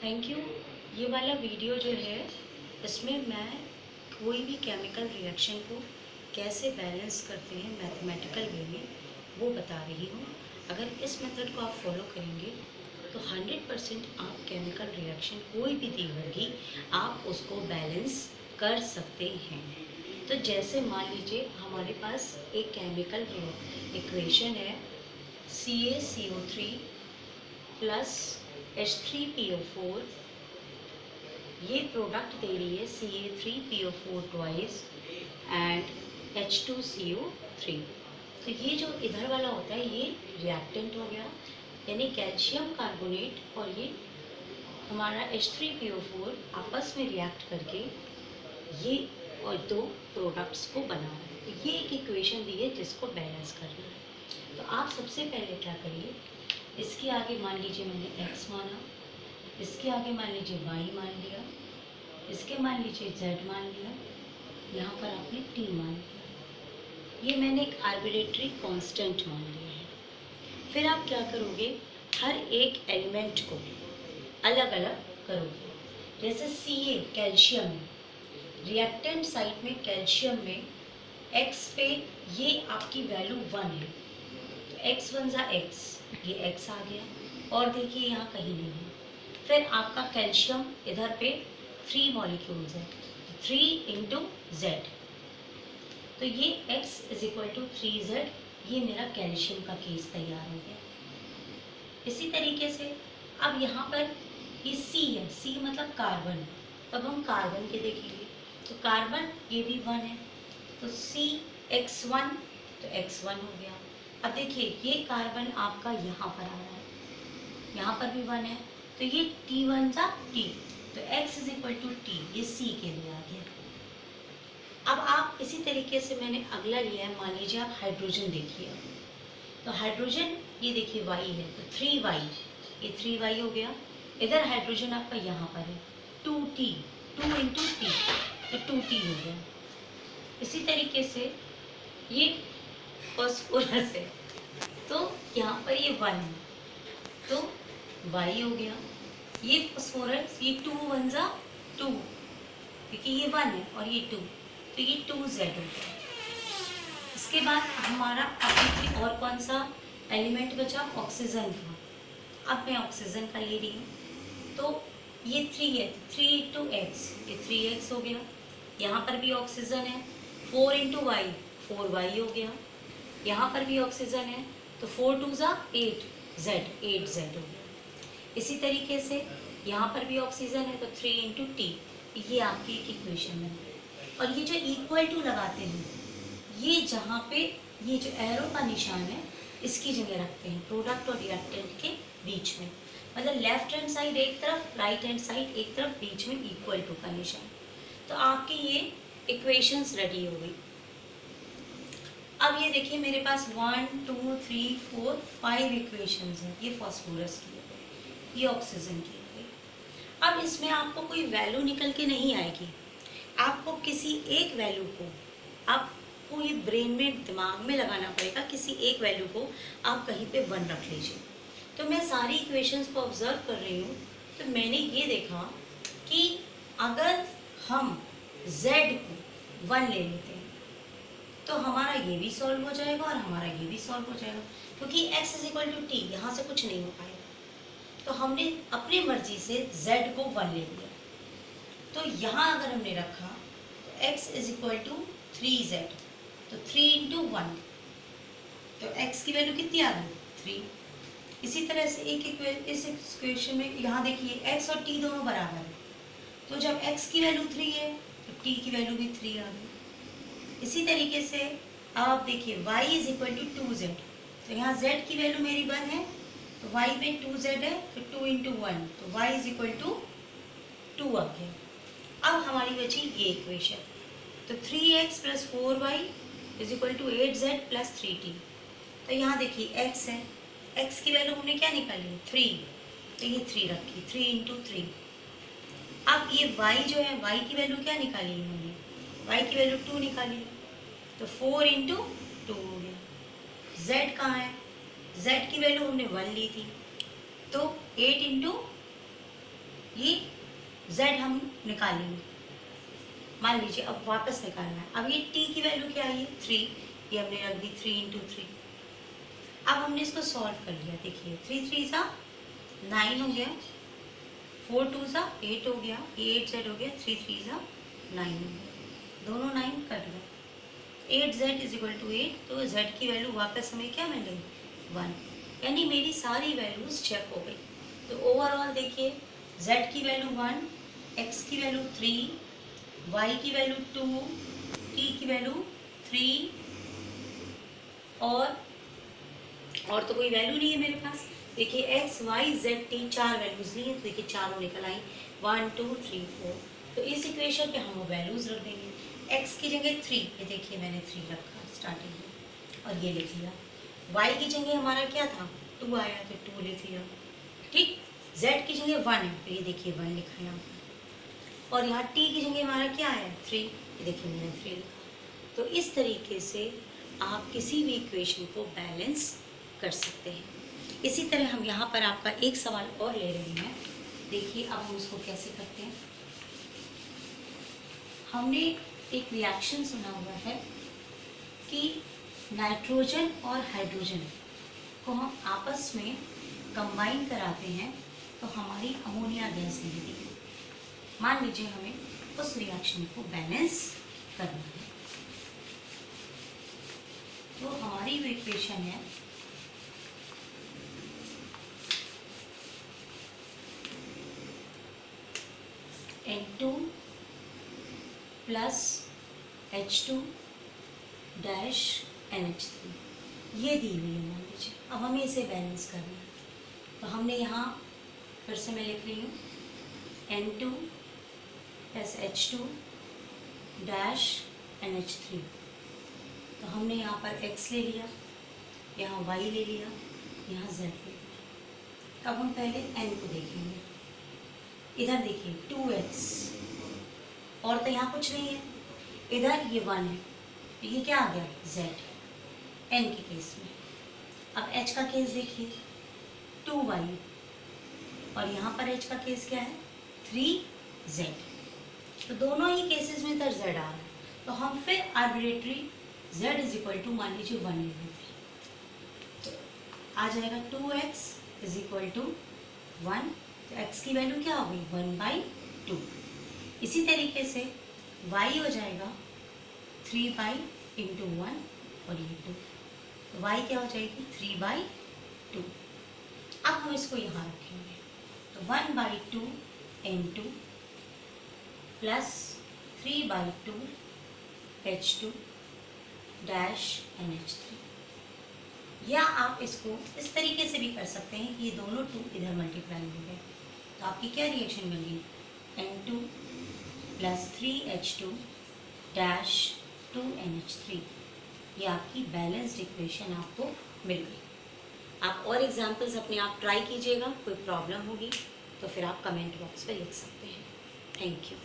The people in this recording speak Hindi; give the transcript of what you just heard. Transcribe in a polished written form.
Thank you. ये वाला वीडियो जो है इसमें मैं कोई भी केमिकल रिएक्शन को कैसे बैलेंस करते हैं मैथमेटिकल वे में वो बता रही हूँ। अगर इस मेथड को आप फॉलो करेंगे तो 100% आप केमिकल रिएक्शन कोई भी दी होगी आप उसको बैलेंस कर सकते हैं। तो जैसे मान लीजिए हमारे पास एक केमिकल इक्वेशन है CaCO3 प्लस H3PO4, ये प्रोडक्ट दे रही है Ca3PO4 ट्वाइस एंड H2CO3। तो ये जो इधर वाला होता है ये रिएक्टेंट हो गया, यानी कैल्शियम कार्बोनेट और ये हमारा H3PO4 आपस में रिएक्ट करके ये और दो प्रोडक्ट्स को बना रहा है। तो ये एक इक्वेशन दी है जिसको बैलेंस करना है। तो आप सबसे पहले क्या करिए, इसके आगे मान लीजिए मैंने x माना, इसके आगे मान लीजिए y मान लिया, इसके मान लीजिए z मान लिया, यहाँ पर आपने t मान लिया। ये मैंने एक आर्बिट्रेरी कांस्टेंट मान लिया है। फिर आप क्या करोगे, हर एक एलिमेंट को अलग अलग करोगे। जैसे Ca कैल्शियम है, रिएक्टेंट साइड में कैल्शियम में x पे ये आपकी वैल्यू 1 है, तो x वन ज़ा x, ये x आ गया और देखिए यहाँ कहीं नहीं है। फिर आपका कैल्शियम इधर पे 3 मॉलिक्यूल्स है, 3 इंटू जेड, तो ये x is equal to 3z, ये मेरा कैल्शियम का केस तैयार हो गया। इसी तरीके से अब यहाँ पर ये C है, C मतलब कार्बन, तब हम कार्बन के देखेंगे तो कार्बन ये भी 1 है, तो CX1, तो x1 हो गया। अब देखिए ये कार्बन आपका यहाँ पर आ रहा है, यहाँ पर भी 1 है, तो ये T1 सा T, तो x is equal to T, ये C के लिए आ गया। अब आप इसी तरीके से मैंने अगला लिया है, मान लीजिए आप हाइड्रोजन देखिए, तो हाइड्रोजन ये देखिए Y है, तो 3y, ये 3y हो गया। इधर हाइड्रोजन आपका यहाँ पर है 2T, 2 इंटू टी, तो 2T हो गया। इसी तरीके से ये फॉस्फोरस है, तो यहाँ पर ये 1 है, तो Y हो गया। ये फॉस्फोरस, ये 2 वन ज़ा 2, क्योंकि ये 1 है और ये 2, तो ये 2Z हो गया। इसके बाद हमारा अभी और कौन सा एलिमेंट बचा, ऑक्सीजन का। अब मैं ऑक्सीजन का ले रही हूँ, तो ये 3 है, 3 इंटू एक्स, ये 3x हो गया। यहाँ पर भी ऑक्सीजन है, 4 इंटू वाई, 4y हो गया। यहाँ पर भी ऑक्सीजन है, तो 4 टू ज़ा 8, Z हो गया। इसी तरीके से यहाँ पर भी ऑक्सीजन है, तो 3 इंटू टी, ये आपकी एक इक्वेशन है। और ये जो इक्वल टू लगाते हैं, ये जहाँ पे ये जो एरो का निशान है इसकी जगह रखते हैं प्रोडक्ट और रिएक्टेंट के बीच में, मतलब लेफ्ट हैंड साइड एक तरफ, राइट हैंड साइड एक तरफ, बीच में इक्वल टू का निशान। तो आपकी ये इक्वेशंस रेडी हो गई। अब ये देखिए मेरे पास 1 2 3 4 5 इक्वेशंस हैं। ये फास्फोरस की हो गई, ये ऑक्सीजन की हो गई। अब इसमें आपको कोई वैल्यू निकल के नहीं आएगी, आपको किसी एक वैल्यू को आपको ये ब्रेन में दिमाग में लगाना पड़ेगा। किसी एक वैल्यू को आप कहीं पे 1 रख लीजिए। तो मैं सारी इक्वेशंस को ऑब्जर्व कर रही हूँ, तो मैंने ये देखा कि अगर हम z को 1 ले लेते हैं तो हमारा ये भी सॉल्व हो जाएगा और हमारा ये भी सॉल्व हो जाएगा, क्योंकि x is equal to T, यहाँ से कुछ नहीं हो पाएगा। तो हमने अपनी मर्जी से z को 1 ले लिया, तो यहाँ अगर हमने रखा तो x is equal to 3z, तो 3 इंटू 1, तो x की वैल्यू कितनी आ गई, 3। इसी तरह से इस इक्वेशन में यहाँ देखिए x और t दोनों बराबर है, तो जब x की वैल्यू 3 है तो t की वैल्यू भी 3 आ गई। इसी तरीके से अब आप देखिए y is equal to 2z, तो यहाँ z की वैल्यू मेरी 1 है, तो y में 2z है, तो 2 इंटू 1, तो y इज इक्वल टू 2 आ गया। अब हमारी बची ये इक्वेशन, तो 3x plus 4y is equal to 8z plus 3t। तो यहाँ देखिए x है, x की वैल्यू हमने क्या निकाली, 3, तो ये 3 रखी, 3 इंटू 3। अब ये y जो है, y की वैल्यू क्या निकाली है हमने, y की वैल्यू 2 निकाली, तो 4 इंटू 2 हो गया। z कहाँ है, z की वैल्यू हमने 1 ली थी, तो 8 इंटू ये z हम निकालेंगे, मान लीजिए अब वापस निकालना है। अब ये t की वैल्यू क्या आई है 3, ये हमने रख दी 3 × 3। अब हमने इसको सॉल्व कर लिया, देखिए 3 3 सा 9 हो गया, 4 2 सा 8 हो गया, ये 8z हो गया, 3 3 सा 9 हो गया, दोनों 9 कट गए, 8z इज इक्वल टू 8, तो z की वैल्यू वापस हमें क्या मिल गई 1, यानी मेरी सारी वैल्यूज चेक हो गई। तो ओवरऑल देखिए z की वैल्यू 1, x की वैल्यू 3, y की वैल्यू 2, t की वैल्यू 3, और तो कोई वैल्यू नहीं है मेरे पास। देखिए x y z t 4 values ली है, तो देखिए चारों निकल आई 1 2 3 4। तो इस इक्वेशन पे हम वो वैल्यूज रख देंगे। x की जगह 3, ये देखिए मैंने 3 रखा स्टार्टिंग में और ये लिख लिया। y की जगह हमारा क्या था 2 आया, तो 2 लिख लिया, ठीक। z की जगह 1 है, तो ये देखिए 1 लिखा यहाँ पर, और यहाँ t की जगह हमारा क्या है 3, ये देखिए मैंने 3 लिखा। तो इस तरीके से आप किसी भी इक्वेशन को बैलेंस कर सकते हैं। इसी तरह हम यहाँ पर आपका एक सवाल और ले रहे हैं, देखिए अब हम उसको कैसे करते हैं। हमने एक रिएक्शन सुना हुआ है कि नाइट्रोजन और हाइड्रोजन को हम आपस में कंबाइन कराते हैं तो हमारी अमोनिया गैस मिलती है। मान लीजिए हमें उस रिएक्शन को बैलेंस करना है, तो हमारी जो इक्वेशन है N2 plus H2 dash NH3 ये दी हुई है, मान लीजिए। अब हमें इसे बैलेंस करना है, तो हमने यहाँ फिर से मैं लिख रही हूँ N2 plus H2 dash NH3। तो हमने यहाँ पर x ले लिया, यहाँ y ले लिया, यहाँ z ले लिया। तो अब हम पहले n को देखेंगे। इधर देखिए 2x, और तो यहाँ कुछ नहीं है, इधर ये 1 है, तो ये क्या आ गया z n के केस में। अब h का केस देखिए 2y, और यहाँ पर h का केस क्या है 3z। तो दोनों ही केसेस में इधर z आ रहा है, तो हम फिर arbitrary z is equal to मान लीजिए 1 ले लेते हैं, तो आ जाएगा 2x इज इक्वल टू 1। तो x की वैल्यू क्या हो गई 1/2। इसी तरीके से y हो जाएगा 3/1 और ये 2, तो y क्या हो जाएगी 3/2। अब हम इसको यहाँ रखेंगे, तो 1/2 N2 plus 3/2 H2 dash NH3। या आप इसको इस तरीके से भी कर सकते हैं कि ये दोनों 2 इधर मल्टीप्लाई हो गए, तो आपकी क्या रिएक्शन मिल गई N2 plus 3H2 dash 2NH3। ये आपकी बैलेंस्ड इक्वेशन आपको मिल गई। आप और एग्जाम्पल्स अपने आप ट्राई कीजिएगा, कोई प्रॉब्लम होगी तो फिर आप कमेंट बॉक्स पे लिख सकते हैं। Thank you.